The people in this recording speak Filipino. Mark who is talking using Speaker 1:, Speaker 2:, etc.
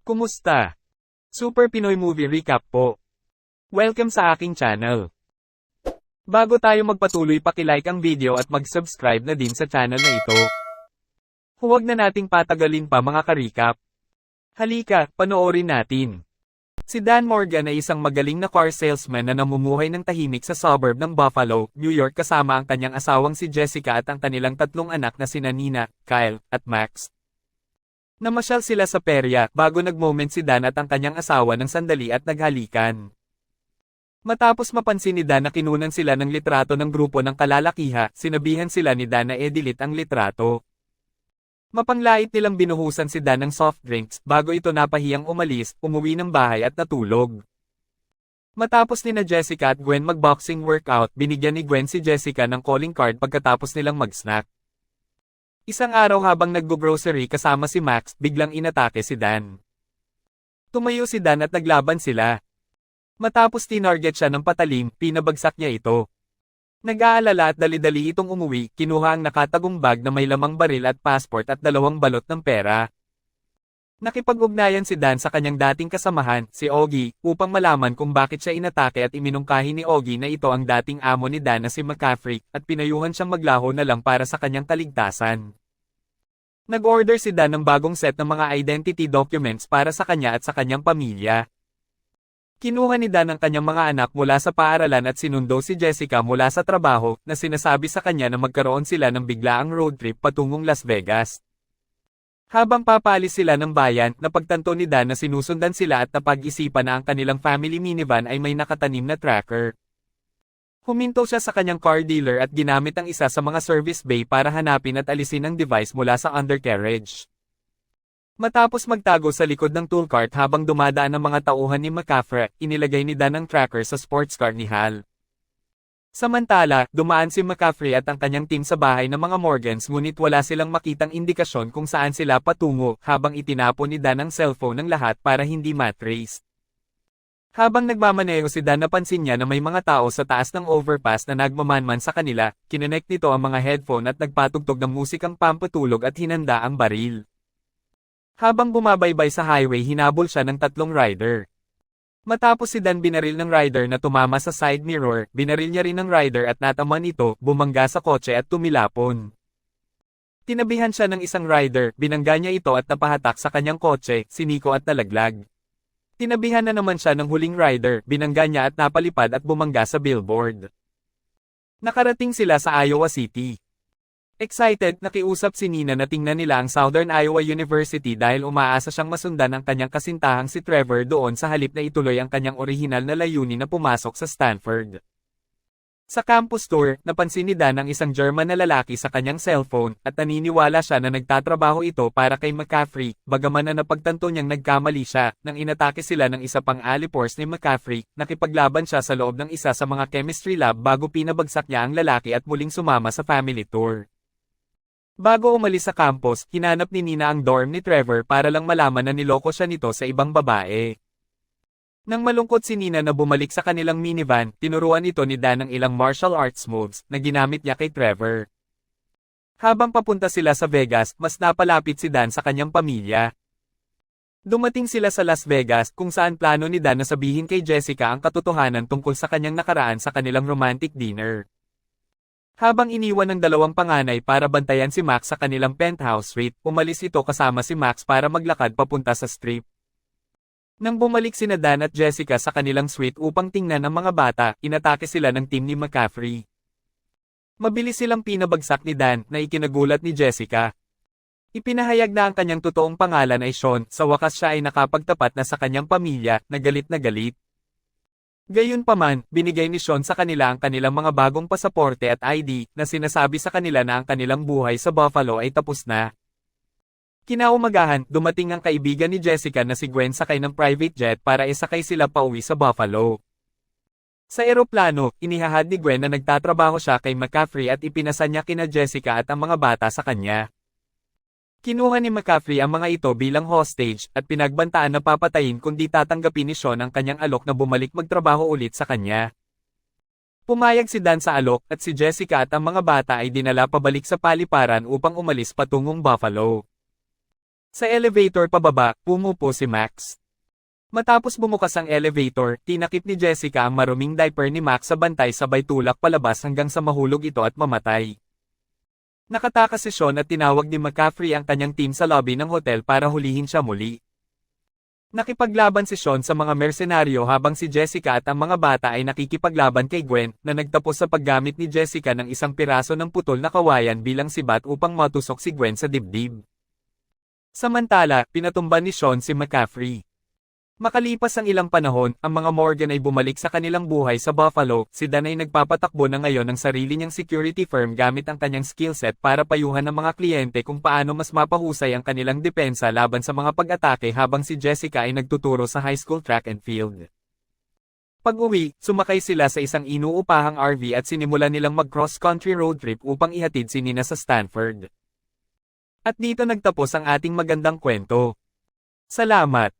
Speaker 1: Kumusta? Super Pinoy Movie Recap po. Welcome sa aking channel. Bago tayo magpatuloy, paki-like ang video at mag-subscribe na din sa channel na ito. Huwag na nating patagalin pa mga ka-recap. Halika, panoorin natin. Si Dan Morgan ay isang magaling na car salesman na namumuhay ng tahimik sa suburb ng Buffalo, New York kasama ang kanyang asawang si Jessica at ang kanilang tatlong anak na sina Nina, Kyle, at Max. Namasyal sila sa perya bago nag-moment si Dan at ang kanyang asawa ng sandali at naghalikan. Matapos mapansin ni Dan na kinunan sila ng litrato ng grupo ng kalalakiha, sinabihan sila ni Dan na i-delete ang litrato. Mapanglait nilang binuhusan si Dan ng soft drinks bago ito napahiyang umalis, umuwi ng bahay at natulog. Matapos nina Jessica at Gwen mag-boxing workout, binigyan ni Gwen si Jessica ng calling card pagkatapos nilang mag-snack. Isang araw habang nag-grocery kasama si Max, biglang inatake si Dan. Tumayo si Dan at naglaban sila. Matapos tinarget siya ng patalim, pinabagsak niya ito. Nag-aalala at dali-dali itong umuwi, kinuha ang nakatagong bag na may lamang baril at passport at 2 balot ng pera. Nakipag-ugnayan si Dan sa kanyang dating kasamahan, si Ogie, upang malaman kung bakit siya inatake at iminungkahi ni Ogie na ito ang dating amo ni Dan na si McCaffrey, at pinayuhan siyang maglaho na lang para sa kanyang kaligtasan. Nag-order si Dan ng bagong set ng mga identity documents para sa kanya at sa kanyang pamilya. Kinuha ni Dan ang kanyang mga anak mula sa paaralan at sinundo si Jessica mula sa trabaho, na sinasabi sa kanya na magkaroon sila ng biglaang road trip patungong Las Vegas. Habang papalis sila ng bayan, napagtanto ni Dan na sinusundan sila at napag-isipan na ang kanilang family minivan ay may nakatanim na tracker. Huminto siya sa kanyang car dealer at ginamit ang isa sa mga service bay para hanapin at alisin ang device mula sa undercarriage. Matapos magtago sa likod ng toolcart habang dumadaan ang mga tauhan ni McCaffrey, inilagay ni Dan ang tracker sa sports car ni Hal. Samantala, dumaan si McCaffrey at ang kanyang team sa bahay ng mga Morgans ngunit wala silang makitang indikasyon kung saan sila patungo habang itinapon ni Dan ang cellphone ng lahat para hindi matrace. Habang nagmamaneho si Dan, napansin niya na may mga tao sa taas ng overpass na nagmamanman sa kanila, kinonect nito ang mga headphone at nagpatugtog ng musikang pampatulog at hinanda ang baril. Habang bumabaybay sa highway, hinabol siya ng 3 rider. Matapos si Dan binaril ng rider na tumama sa side mirror, binaril niya rin ng rider at nataman ito, bumangga sa kotse at tumilapon. Tinabihan siya ng isang rider, binangga niya ito at napahatak sa kanyang kotse, siniko at nalaglag. Tinabihan na naman siya ng huling rider, binangga niya at napalipad at bumangga sa billboard. Nakarating sila sa Iowa City. Excited, nakiusap si Nina na tingnan nila ang Southern Iowa University dahil umaasa siyang masundan ang kanyang kasintahang si Trevor doon sa halip na ituloy ang kanyang orihinal na layunin na pumasok sa Stanford. Sa campus tour, napansin ni Dan ang isang German na lalaki sa kanyang cellphone, at naniniwala siya na nagtatrabaho ito para kay McCaffrey, bagaman na napagtanto niyang nagkamali siya, nang inatake sila ng isa pang alipors ni McCaffrey, nakipaglaban siya sa loob ng isa sa mga chemistry lab bago pinabagsak niya ang lalaki at muling sumama sa family tour. Bago umalis sa campus, hinanap ni Nina ang dorm ni Trevor para lang malaman na niloko siya nito sa ibang babae. Nang malungkot si Nina na bumalik sa kanilang minivan, tinuruan ito ni Dan ng ilang martial arts moves na ginamit niya kay Trevor. Habang papunta sila sa Vegas, mas napalapit si Dan sa kanyang pamilya. Dumating sila sa Las Vegas kung saan plano ni Dan na sabihin kay Jessica ang katotohanan tungkol sa kanyang nakaraan sa kanilang romantic dinner. Habang iniwan ng 2 panganay para bantayan si Max sa kanilang penthouse suite, umalis ito kasama si Max para maglakad papunta sa strip. Nang bumalik sina Dan at Jessica sa kanilang suite upang tingnan ang mga bata, inatake sila ng team ni McCaffrey. Mabilis silang pinabagsak ni Dan, na ikinagulat ni Jessica. Ipinahayag na ang kanyang totoong pangalan ay Sean, sa wakas siya ay nakapagtapat na sa kanyang pamilya, na galit na galit. Gayunpaman, binigay ni Sean sa kanila ang kanilang mga bagong pasaporte at ID, na sinasabi sa kanila na ang kanilang buhay sa Buffalo ay tapos na. Kinaumagahan, dumating ang kaibigan ni Jessica na si Gwen sakay ng private jet para isakay sila pauwi sa Buffalo. Sa eroplano, inihahad ni Gwen na nagtatrabaho siya kay McCaffrey at ipinasa niya kina Jessica at ang mga bata sa kanya. Kinuha ni McCaffrey ang mga ito bilang hostage at pinagbantaan na papatayin kung di tatanggapin ni Sean ang kanyang alok na bumalik magtrabaho ulit sa kanya. Pumayag si Dan sa alok at si Jessica at ang mga bata ay dinala pabalik sa paliparan upang umalis patungong Buffalo. Sa elevator pababa, pumupo si Max. Matapos bumukas ang elevator, tinakip ni Jessica ang maruming diaper ni Max sa bantay sabay tulak palabas hanggang sa mahulog ito at mamatay. Nakatakas si Sean at tinawag ni McCaffrey ang kanyang team sa lobby ng hotel para hulihin siya muli. Nakipaglaban si Sean sa mga mersenaryo habang si Jessica at ang mga bata ay nakikipaglaban kay Gwen, na nagtapos sa paggamit ni Jessica ng isang piraso ng putol na kawayan bilang sibat upang matusok si Gwen sa dibdib. Samantala, pinatumba ni Sean si McCaffrey. Makalipas ang ilang panahon, ang mga Morgan ay bumalik sa kanilang buhay sa Buffalo. Si Dan ay nagpapatakbo na ngayon ng sarili niyang security firm gamit ang kanyang skillset para payuhan ng mga kliyente kung paano mas mapahusay ang kanilang depensa laban sa mga pag-atake habang si Jessica ay nagtuturo sa high school track and field. Pag-uwi, sumakay sila sa isang inuupahang RV at sinimulan nilang mag-cross-country road trip upang ihatid si Nina sa Stanford. At dito nagtapos ang ating magandang kwento. Salamat!